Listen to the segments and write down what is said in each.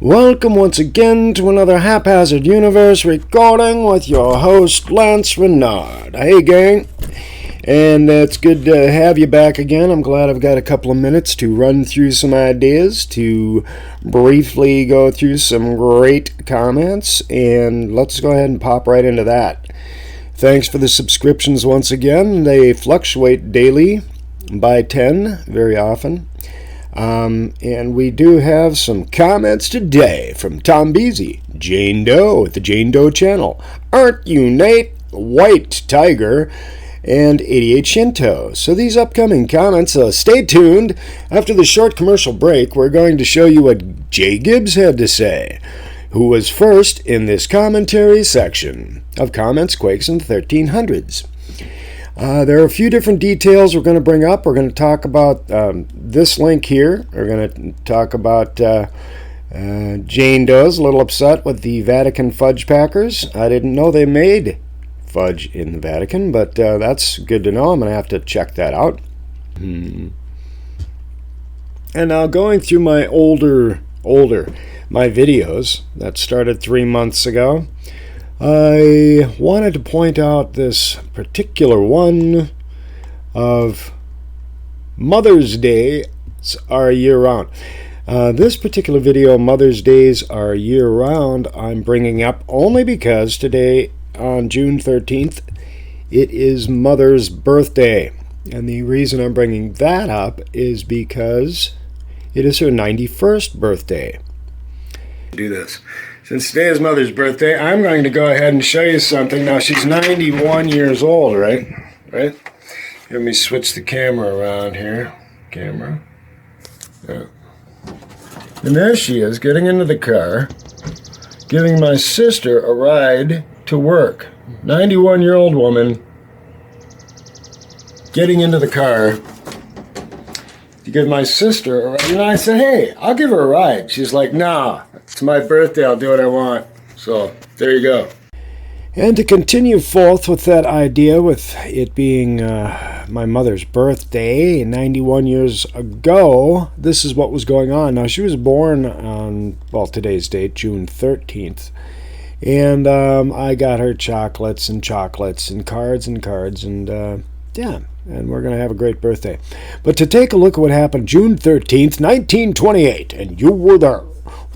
Welcome once again to another Haphazard Universe recording with your host, Lance Renard. Hey, gang. And it's good to have you back again. I'm glad I've got a couple of minutes to run through some ideas, to briefly go through some great comments, and let's go ahead and pop right into that. Thanks for the subscriptions once again. They fluctuate daily by 10 very often. And we do have some comments today from Tom Beasy, Jane Doe at the Jane Doe channel, Aren't You Nate, White Tiger, and 88 Shinto. So these upcoming comments, stay tuned. After the short commercial break, we're going to show you what Jay Gibbs had to say, who was first in this commentary section of Comments, Quakes, and 1300s. There are a few different details we're going to bring up. We're going to talk about this link here. We're going to talk about Jane Doe's a little upset with the Vatican fudge packers. I didn't know they made fudge in the Vatican, but that's good to know. I'm going to have to check that out. And now going through my my videos that started 3 months ago, I wanted to point out this particular one of Mother's Day are year-round. This particular video, Mother's Days are year-round, I'm bringing up only because today, on June 13th, it is Mother's birthday. And the reason I'm bringing that up is because it is her 91st birthday. Do this. Since today is Mother's birthday, I'm going to go ahead and show you something. Now, she's 91 years old, right? Right? Let me switch the camera around here. Camera. Yeah. And there she is, getting into the car, giving my sister a ride to work. 91-year-old woman getting into the car to give my sister a ride. And I said, hey, I'll give her a ride. She's like, nah. It's my birthday, I'll do what I want. So, there you go. And to continue forth with that idea, with it being my mother's birthday, 91 years ago, this is what was going on. Now, she was born on, well, today's date, June 13th. And I got her chocolates and cards, and yeah, and we're going to have a great birthday. But to take a look at what happened June 13th, 1928, and you were there.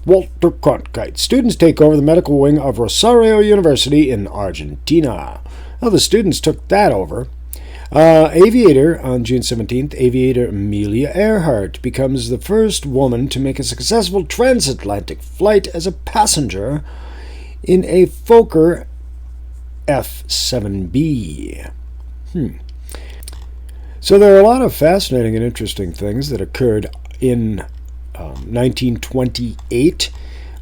Walter Cronkite. Students take over the medical wing of Rosario University in Argentina. Well, the students took that over. Aviator, on June 17th, aviator Amelia Earhart becomes the first woman to make a successful transatlantic flight as a passenger in a Fokker F-7B. So there are a lot of fascinating and interesting things that occurred in 1928,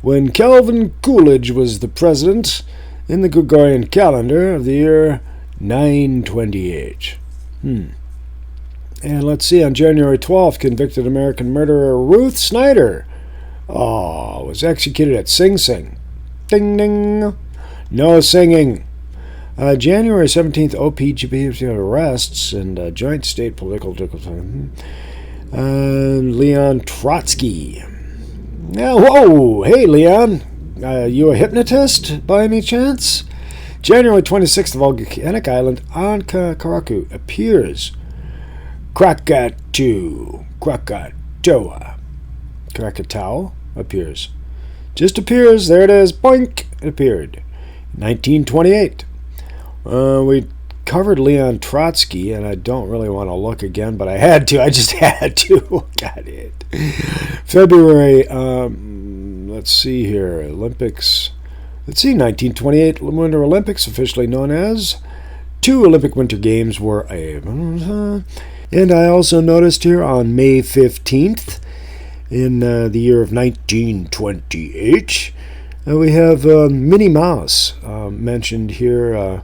when Calvin Coolidge was the president in the Gregorian calendar of the year 928. And let's see, on January 12th, convicted American murderer Ruth Snyder was executed at Sing Sing. Ding ding. No singing. January 17th, OPGP arrests and joint state political Leon Trotsky. Whoa! Hey, Leon. You a hypnotist, by any chance? January 26th, the volcanic island on Karaku appears. Krakatoa appears. Just appears. There it is. Boink! It appeared. 1928. We covered Leon Trotsky, and I don't really want to look again, but I had to. I just had to. Got it. February, let's see here. Olympics. Let's see, 1928 Winter Olympics, officially known as. 2 Olympic Winter Games were and I also noticed here on May 15th, in the year of 1928, we have Minnie Mouse mentioned here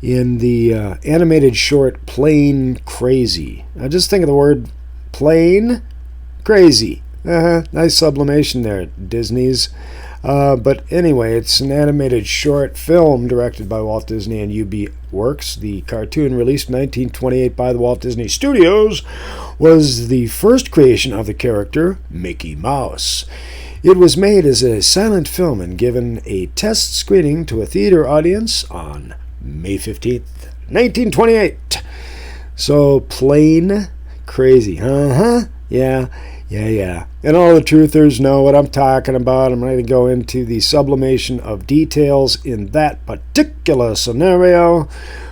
in the animated short Plain Crazy. Now just think of the word plain crazy. Nice sublimation there, Disney's. But anyway, it's an animated short film directed by Walt Disney and UB Works. The cartoon, released in 1928 by the Walt Disney Studios, was the first creation of the character Mickey Mouse. It was made as a silent film and given a test screening to a theater audience on May 15th, 1928. So plain crazy. Yeah. And all the truthers know what I'm talking about. I'm ready to go into the sublimation of details in that particular scenario.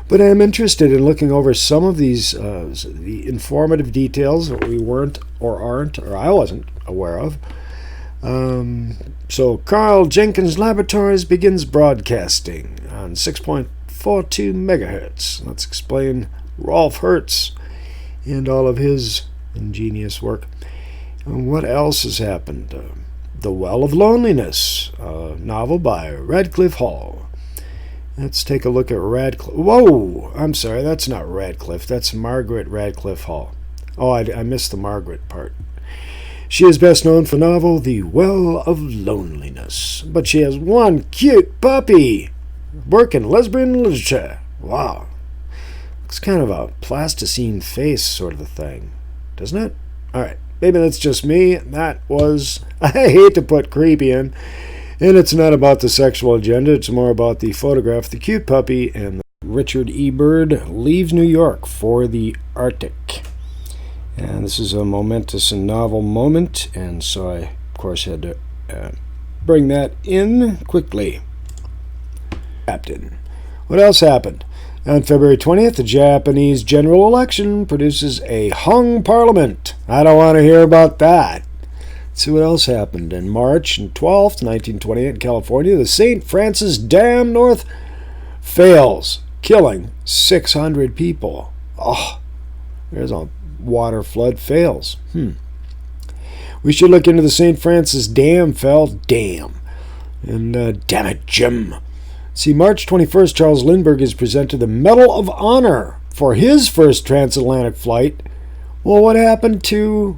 But I'm interested in looking over some of these the informative details that we weren't or aren't, or I wasn't aware of. So Carl Jenkins Laboratories begins broadcasting on 6.42 megahertz. Let's explain Rolf Hertz and all of his ingenious work. And what else has happened? The Well of Loneliness, a novel by Radcliffe Hall. Let's take a look at Radcliffe. Whoa! I'm sorry, that's not Radcliffe. That's Margaret Radcliffe Hall. Oh, I missed the Margaret part. She is best known for the novel The Well of Loneliness. But she has one cute puppy. Work in lesbian literature. Wow. Looks kind of a plasticine face sort of a thing. Doesn't it? Alright. Maybe that's just me. That was... I hate to put creepy in. And it's not about the sexual agenda. It's more about the photograph of the cute puppy. And Richard E. Byrd leaves New York for the Arctic. And this is a momentous and novel moment. And so I, of course, had to bring that in quickly. Captain. What else happened? On February 20th, the Japanese general election produces a hung parliament. I don't want to hear about that. Let's see what else happened. In March 12th, 1928, in California, the St. Francis Dam North fails, killing 600 people. Oh, there's a water flood fails. We should look into the St. Francis Dam fell. Damn. And damn it, Jim. See, March 21st, Charles Lindbergh is presented the Medal of Honor for his first transatlantic flight. Well, what happened to...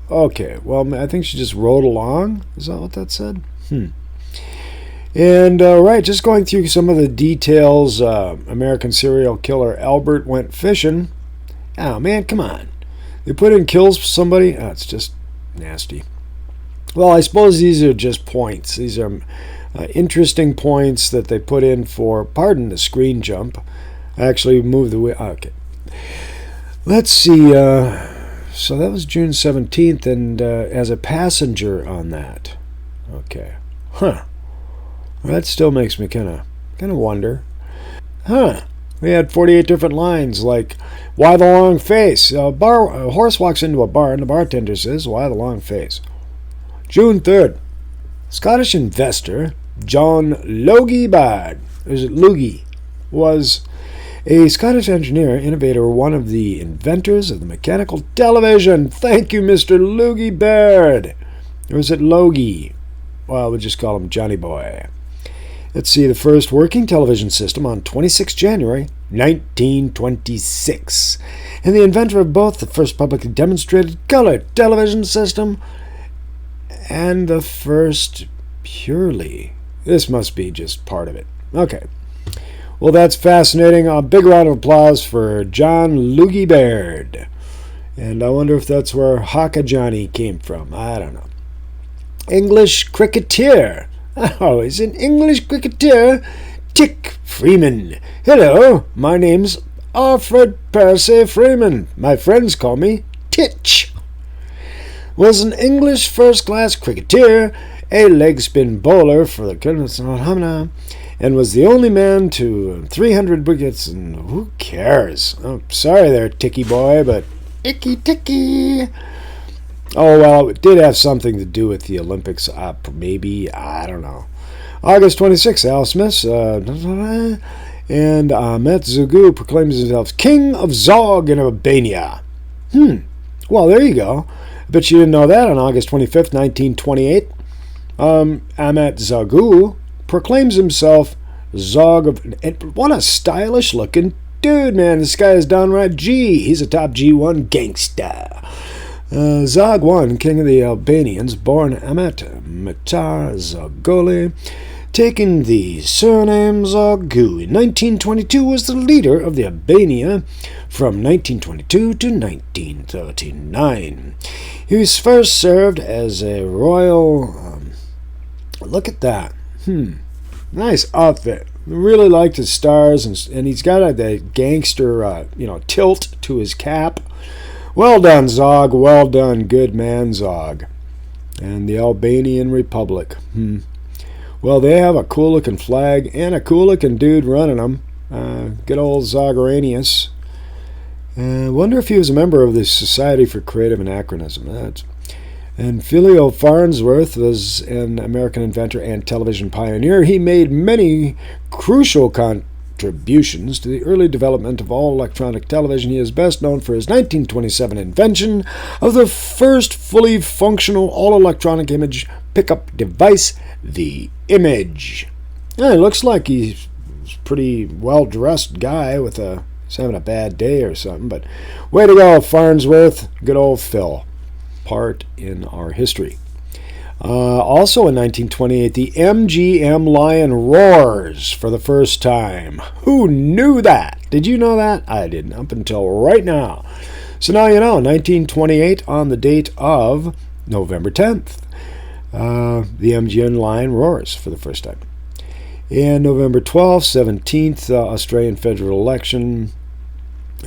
Okay, well, I think she just rode along. Is that what that said? And, right, just going through some of the details. American serial killer Albert went fishing. Oh, man, come on. They put in kills somebody? Oh, it's just nasty. Well, I suppose these are just points. These are... interesting points that they put in for, pardon the screen jump. I actually moved the way. Okay. Let's see. So that was June 17th, and as a passenger on that. Okay. Well, that still makes me kind of wonder. We had 48 different lines, like, why the long face? A horse walks into a bar, and the bartender says, why the long face? June 3rd. Scottish investor John Logie Baird, was a Scottish engineer, innovator, one of the inventors of the mechanical television. Thank you, Mr. Logie Baird. Or is it Logie? Well, we'll just call him Johnny Boy. Let's see, the first working television system on 26 January 1926. And the inventor of both the first publicly demonstrated color television system and the first purely. This must be just part of it. Okay. Well, that's fascinating. A big round of applause for John Logie Baird. And I wonder if that's where Haka Johnny came from. I don't know. English cricketer. Oh, he's an English cricketer. Dick Freeman. Hello, my name's Alfred Percy Freeman. My friends call me Titch. Was an English first-class cricketer, a leg spin bowler for the goodness of Hamna, and was the only man to 300 wickets, and who cares? Oh, sorry there, Ticky boy, but icky ticky. Oh, well, it did have something to do with the Olympics, maybe, I don't know. August 26th, Al Smith, and Ahmet Zogu proclaims himself King of Zog in Albania. Well, there you go. I bet you didn't know that. On August 25th, 1928, Ahmet Zogu proclaims himself Zog of... What a stylish-looking dude, man. This guy is downright G. He's a top G1 gangsta. Zog I, king of the Albanians, born Ahmet Metar Zogoli, taking the surname Zogu. In 1922 was the leader of the Albania from 1922 to 1939. He was first served as a royal look at that. Nice outfit. Really liked his stars, and he's got the gangster, tilt to his cap. Well done, Zog. Well done, good man, Zog. And the Albanian Republic. Well, they have a cool-looking flag and a cool-looking dude running them. Good old Zogoranius. Wonder if he was a member of the Society for Creative Anachronism. And Phileo Farnsworth was an American inventor and television pioneer. He made many crucial contributions to the early development of all electronic television. He is best known for his 1927 invention of the first fully functional all-electronic image pickup device, the Image. It looks like he's a pretty well-dressed guy he's having a bad day or something, but way to go, Farnsworth. Good old Phil. Part in our history. Also in 1928, the MGM lion roars for the first time. Who knew that? Did you know that? I didn't up until right now. So now you know, 1928 on the date of November 10th. The MGM lion roars for the first time. And November 12th, 17th, Australian federal election.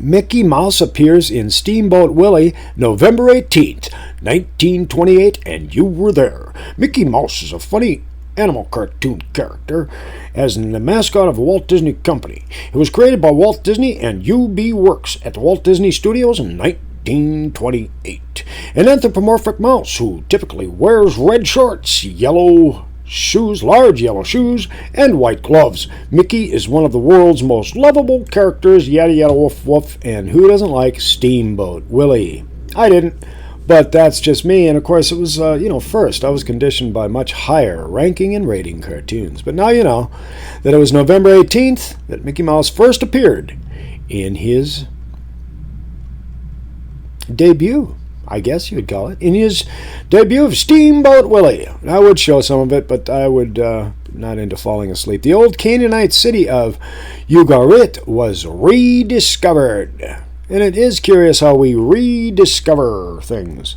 Mickey Mouse appears in Steamboat Willie, November 18th, 1928, and you were there. Mickey Mouse is a funny animal cartoon character as the mascot of the Walt Disney Company. It was created by Walt Disney and U.B. Works at the Walt Disney Studios in 1928. An anthropomorphic mouse who typically wears red shorts, yellow shoes, large yellow shoes, and white gloves. Mickey is one of the world's most lovable characters, yada yada woof woof, and who doesn't like Steamboat Willie? I didn't, but that's just me, and of course it was, first I was conditioned by much higher ranking and rating cartoons, but now you know that it was November 18th that Mickey Mouse first appeared in his debut, I guess you would call it, in his debut of Steamboat Willie. I would show some of it, but I would not into falling asleep. The old Canaanite city of Ugarit was rediscovered. And it is curious how we rediscover things.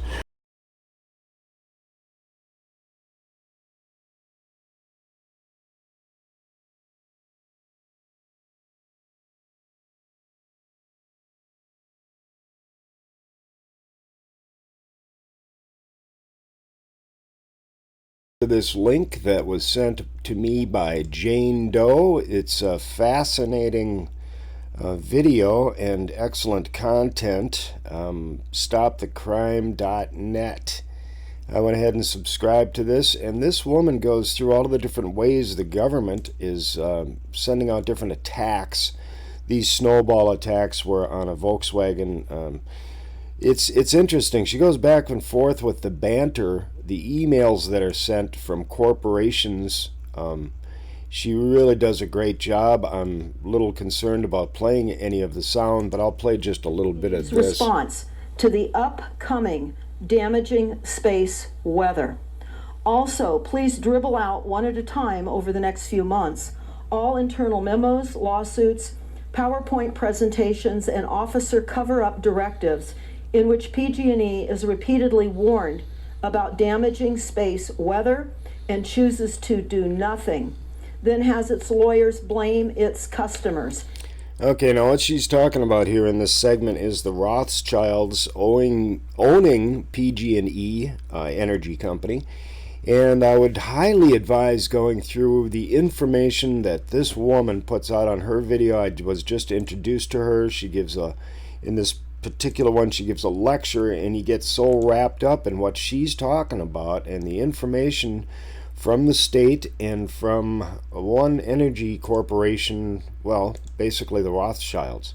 This link that was sent to me by Jane Doe. It's a fascinating video and excellent content. Stopthecrime.net. I went ahead and subscribed to this, and this woman goes through all of the different ways the government is sending out different attacks. These snowball attacks were on a Volkswagen. It's interesting. She goes back and forth with the banter, the emails that are sent from corporations. She really does a great job. I'm a little concerned about playing any of the sound, but I'll play just a little bit of this. Response to the upcoming damaging space weather. Also, please dribble out one at a time over the next few months all internal memos, lawsuits, PowerPoint presentations, and officer cover-up directives in which PG&E is repeatedly warned about damaging space weather and chooses to do nothing, then has its lawyers blame its customers. Okay, now what she's talking about here in this segment is the Rothschilds owning PG&E energy company. And I would highly advise going through the information that this woman puts out on her video. I was just introduced to her. She gives in this particular one, she gives a lecture, and you get so wrapped up in what she's talking about and the information from the state and from one energy corporation, well, basically the Rothschilds.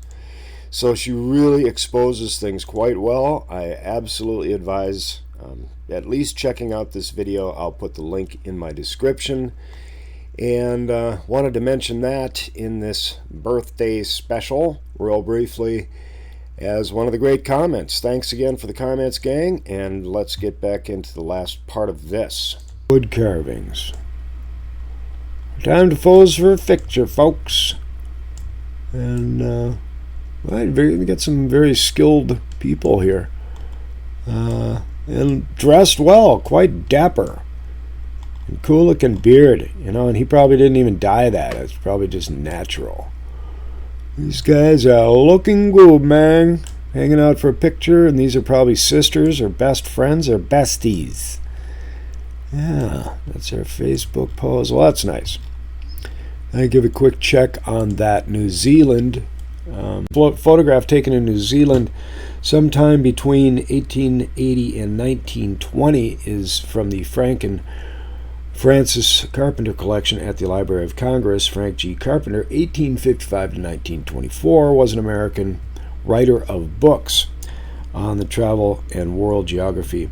So she really exposes things quite well. I absolutely advise at least checking out this video. I'll put the link in my description. And wanted to mention that in this birthday special, real briefly, as one of the great comments. Thanks again for the comments, gang, and let's get back into the last part of this. Wood carvings. Time to pose for a picture, folks. And we got some very skilled people here. And dressed well, quite dapper. And cool looking beard, and he probably didn't even dye that. It's probably just natural. These guys are looking good, man. Hanging out for a picture, and these are probably sisters or best friends or besties. Yeah, that's our Facebook pose. Well, that's nice. I give a quick check on that New Zealand photograph taken in New Zealand sometime between 1880 and 1920 is from the Frank and Francis Carpenter collection at the Library of Congress. Frank G. Carpenter, 1855 to 1924, was an American writer of books on the travel and world geography,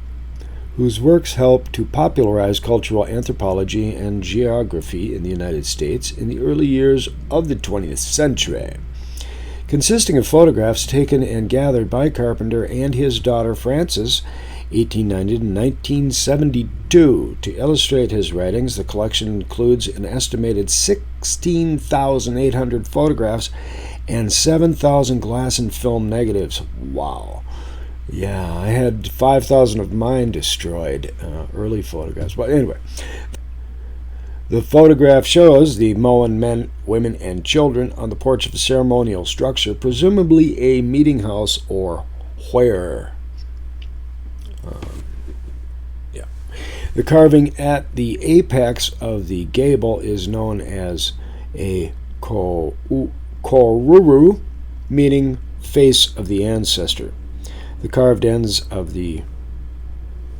whose works helped to popularize cultural anthropology and geography in the United States in the early years of the 20th century. Consisting of photographs taken and gathered by Carpenter and his daughter Frances, 1890 to 1972. To illustrate his writings, the collection includes an estimated 16,800 photographs and 7,000 glass and film negatives. Wow. Yeah, I had 5,000 of mine destroyed, early photographs. But anyway, the photograph shows the Moan men, women, and children on the porch of a ceremonial structure, presumably a meeting house or where. The carving at the apex of the gable is known as a koruru, meaning face of the ancestor. The carved ends of the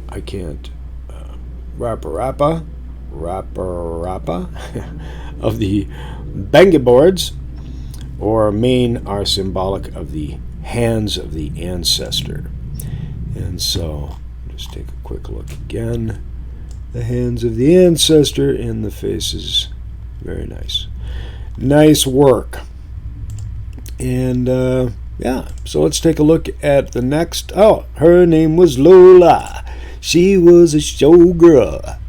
rapa of the benga boards or mane are symbolic of the hands of the ancestor. And so, just take a quick look again. The hands of the ancestor and the faces. Very nice. Nice work. And, so let's take a look at the next. Oh, her name was Lola. She was a showgirl.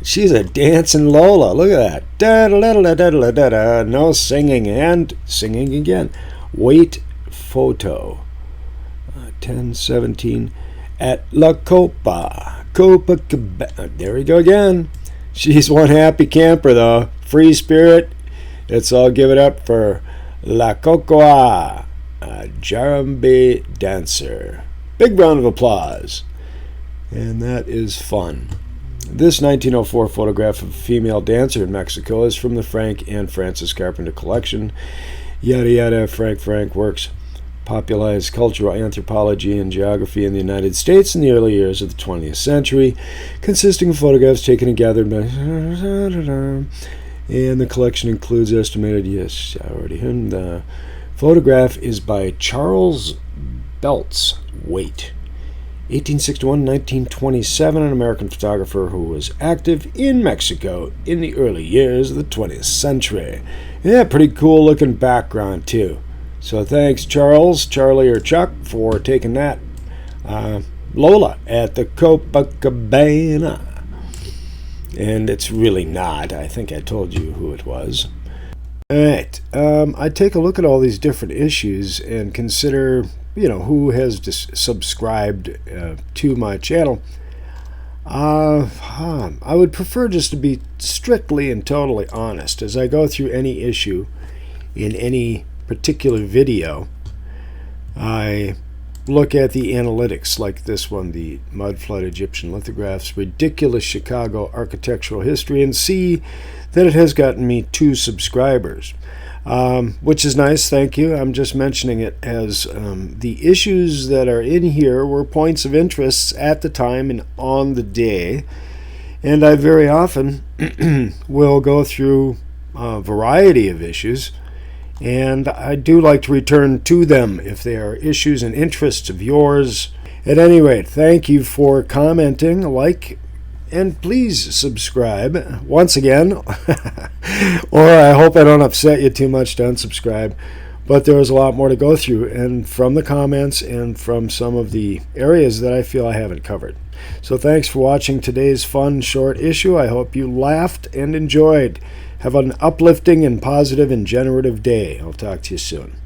She's a dancing Lola. Look at that. Da-da-da-da-da-da-da. No singing and singing again. Wait photo. 1017 at La Copacabana. There we go again. She's one happy camper, though. Free spirit. Let's all give it up for La Cocoa, a Jarambe dancer. Big round of applause. And that is fun. This 1904 photograph of a female dancer in Mexico is from the Frank and Francis Carpenter collection. Yada yada, Frank works popularized cultural anthropology and geography in the United States in the early years of the 20th century, consisting of photographs taken and gathered by... And the collection includes estimated... Yes, I already heard. The photograph is by Charles Belts. Wait. 1861-1927, an American photographer who was active in Mexico in the early years of the 20th century. Yeah, pretty cool looking background too. So thanks, Charlie or Chuck, for taking that. Lola at the Copacabana. And it's really not. I think I told you who it was. All right. I take a look at all these different issues and consider, who has subscribed to my channel. I would prefer just to be strictly and totally honest. As I go through any issue in any particular video, I look at the analytics, like this one, the mud flood Egyptian lithographs, ridiculous Chicago architectural history, and see that it has gotten me 2 subscribers, which is nice. Thank you. I'm just mentioning it as the issues that are in here were points of interest at the time and on the day, and I very often will go through a variety of issues, and I do like to return to them if they are issues and interests of yours. At any rate, thank you for commenting, and please subscribe once again. Or I hope I don't upset you too much to unsubscribe. But there is a lot more to go through, and from the comments and from some of the areas that I feel I haven't covered. So thanks for watching today's fun short issue. I hope you laughed and enjoyed. Have an uplifting and positive and generative day. I'll talk to you soon.